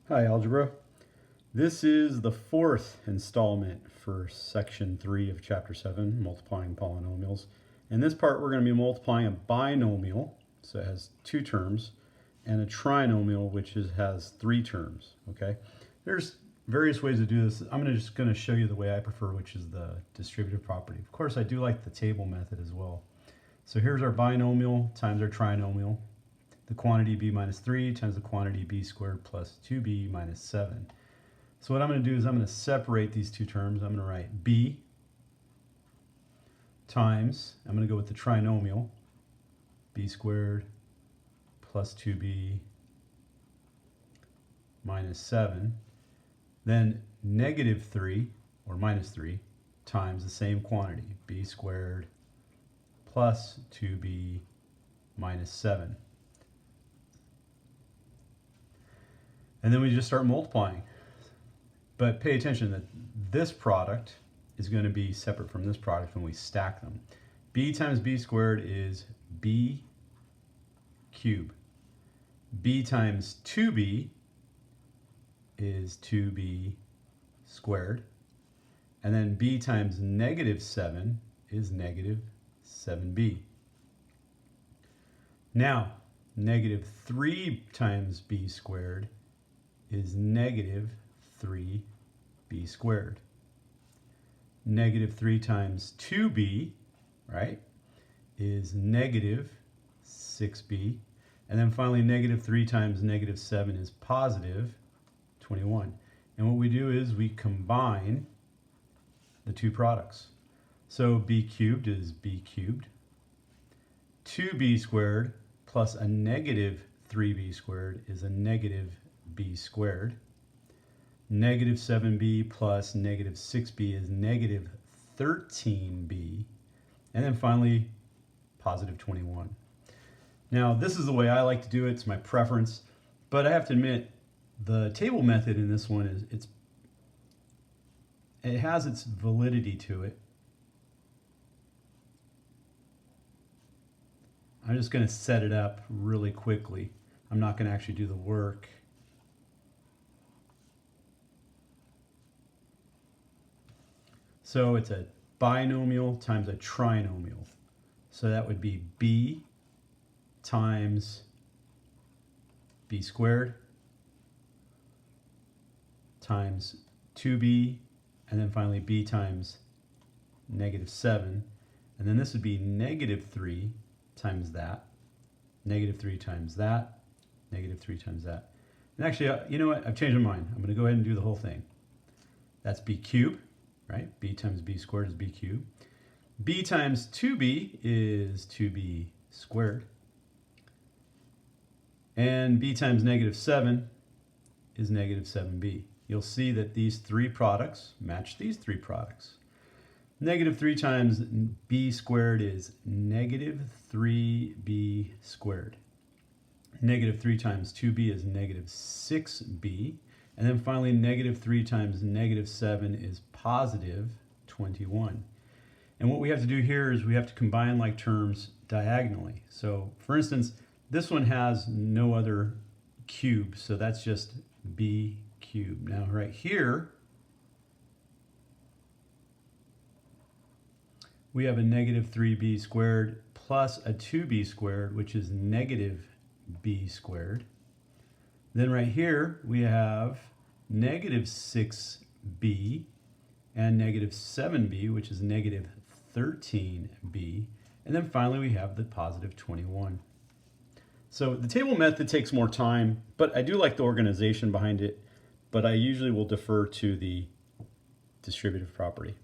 Hi, Algebra. This is the fourth installment for section 3 of chapter 7, multiplying polynomials. In this part, we're going to be multiplying a binomial, so it has two terms, and a trinomial, which has three terms. Okay, there's various ways to do this. I'm just going to show you the way I prefer, which is the distributive property. Of course, I do like the table method as well. So here's our binomial times our trinomial. The quantity b minus 3 times the quantity b squared plus 2b minus 7. So what I'm going to do is I'm going to separate these two terms. I'm going to write b times, I'm going to go with the trinomial, b squared plus 2b minus 7. Then negative 3, or minus 3, times the same quantity, b squared plus 2b minus 7. And then we just start multiplying. But pay attention that this product is going to be separate from this product when we stack them. B times b squared is b cubed. B times 2b is 2b squared. And then b times negative 7 is negative 7b. Now, negative 3 times b squared is negative 3b squared. Negative 3 times 2b, right, is negative 6b. And then finally, negative 3 times negative 7 is positive 21. And what we do is we combine the two products. So b cubed is b cubed. 2b squared plus a negative 3b squared is a negative b squared. Negative 7b plus negative 6b is negative 13b. And then finally, positive 21. Now, this is the way I like to do it. It's my preference. But I have to admit, the table method in this one it has its validity to it. I'm just going to set it up really quickly. I'm not going to actually do the work. So it's a binomial times a trinomial. So that would be b times b squared times 2b, and then finally b times negative 7. And then this would be negative 3 times that, negative 3 times that, negative 3 times that. And actually, you know what? I've changed my mind. I'm going to go ahead and do the whole thing. That's b cubed. Right? B times b squared is b cubed. B times 2b is 2b squared. And b times negative 7 is negative 7b. You'll see that these three products match these three products. Negative 3 times b squared is negative 3b squared. Negative 3 times 2b is negative 6b. And then finally, negative 3 times negative 7 is positive 21. And what we have to do here is we have to combine like terms diagonally. So for instance, this one has no other cube, so that's just b cubed. Now right here, we have a negative 3b squared plus a 2b squared, which is negative b squared. Then right here, we have negative 6b and negative 7b, which is negative 13b. And then finally, we have the positive 21. So the table method takes more time, but I do like the organization behind it, but I usually will defer to the distributive property.